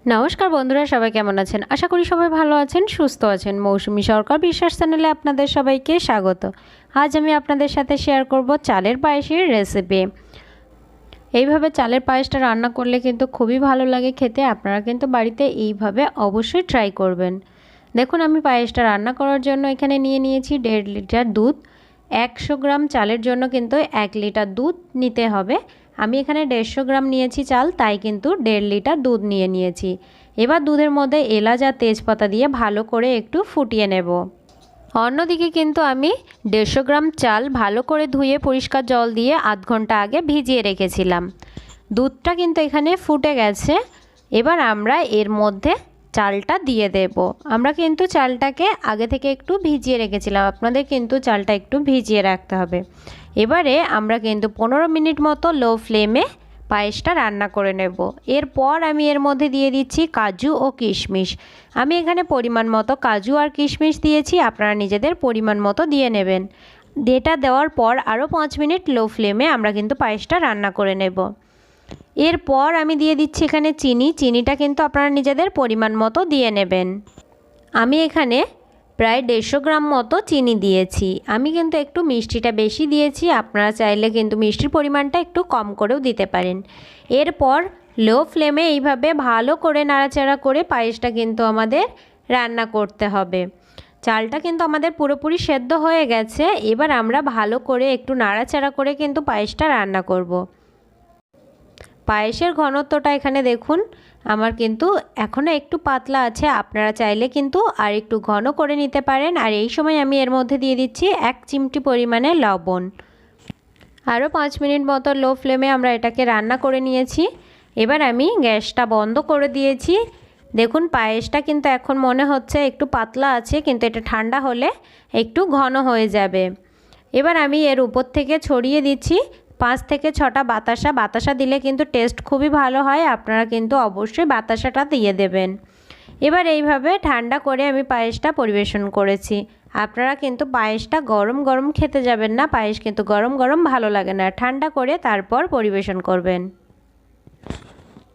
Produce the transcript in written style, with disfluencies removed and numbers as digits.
নমস্কার বন্ধুরা, সবাই কেমন আছেন? আশা করি সবাই ভালো আছেন, সুস্থ আছেন। মৌসুমি সরকার বিশ্বাস চ্যানেলে আপনাদের সবাইকে স্বাগত। আজ আমি আপনাদের সাথে শেয়ার করব চালের পায়েসের রেসিপি। এইভাবে চালের পায়েসটা রান্না করলে কিন্তু খুবই ভালো লাগে খেতে। আপনারা কিন্তু বাড়িতে এইভাবে অবশ্যই ট্রাই করবেন। দেখুন, আমি পায়েসটা রান্না করার জন্য এখানে নিয়ে নিয়েছি 1.5 লিটার দুধ। 100 গ্রাম চালের জন্য কিন্তু 1 লিটার দুধ নিতে হবে। আমি এখানে 150 গ্রাম নিয়েছি চাল, তাই কিন্তু 1.5 লিটার দুধ নিয়েছি। এবার দুধের মধ্যে এলাচ আর তেজপাতা দিয়ে ভালো করে একটু ফুটিয়ে নেব। অন্যদিকে কিন্তু আমি 150 গ্রাম চাল ভালো করে ধুয়ে পরিষ্কার জল দিয়ে আধ ঘন্টা আগে ভিজিয়ে রেখেছিলাম। দুধটা কিন্তু এখানে ফুটে গেছে। এবার আমরা এর মধ্যে চালটা দিয়ে দেব। আমরা কিন্তু চালটাকে আগে থেকে একটু ভিজিয়ে রেখেছিলাম, আপনাদের কিন্তু চালটা একটু ভিজিয়ে রাখতে হবে। এবারে আমরা কিন্তু 15 মিনিট মতো লো ফ্লেমে পায়েসটা রান্না করে নেব। এরপর আমি এর মধ্যে দিয়ে দিচ্ছি কাজু ও কিশমিশ। আমি এখানে পরিমাণ মতো কাজু আর কিশমিশ দিয়েছি, আপনারা নিজেদের পরিমাণ মতো দিয়ে নেবেন। এটা দেওয়ার পর আরও 5 মিনিট লো ফ্লেমে আমরা কিন্তু পায়েসটা রান্না করে নেব। এরপর আমি দিয়ে দিচ্ছি এখানে চিনিটা কিন্তু আপনারা নিজেদের পরিমাণ মতো দিয়ে নেবেন। আমি এখানে প্রায় 150 গ্রাম মতো চিনি দিয়েছি। আমি কিন্তু একটু মিষ্টিটা বেশি দিয়েছি, আপনারা চাইলে কিন্তু মিষ্টির পরিমাণটা একটু কম করেও দিতে পারেন। এরপর লো ফ্লেমে এইভাবে ভালো করে নাড়াচাড়া করে পায়েসটা কিন্তু আমাদের রান্না করতে হবে। চালটা কিন্তু আমাদের পুরোপুরি সেদ্ধ হয়ে গেছে। এবার আমরা ভালো করে একটু নাড়াচাড়া করে কিন্তু পায়েসটা রান্না করব। পায়েসের ঘনত্বটা এখানে দেখুন, আমার কিন্তু এখনও একটু পাতলা আছে, আপনারা চাইলে কিন্তু আর একটু ঘন করে নিতে পারেন। আর এই সময় আমি এর মধ্যে দিয়ে দিচ্ছি 1 চিমটি পরিমাণে লবণ। আরও 5 মিনিট মতো লো ফ্লেমে আমরা এটাকে রান্না করে নিয়েছি। এবার আমি গ্যাসটা বন্ধ করে দিয়েছি। দেখুন, পায়েসটা কিন্তু এখন মনে হচ্ছে একটু পাতলা আছে, কিন্তু এটা ঠান্ডা হলে একটু ঘন হয়ে যাবে। এবার আমি এর উপর থেকে ছড়িয়ে দিচ্ছি 5 থেকে 6টা বাতাসা দিলে কিন্তু টেস্ট খুবই ভালো হয়, আপনারা কিন্তু অবশ্যই বাতাসাটা দিয়ে দেবেন। এবার এইভাবে ঠান্ডা করে আমি পায়েসটা পরিবেশন করেছি। আপনারা কিন্তু পায়েসটা গরম গরম খেতে যাবেন না, পায়েস কিন্তু গরম গরম ভালো লাগে না, ঠান্ডা করে তারপর পরিবেশন করবেন।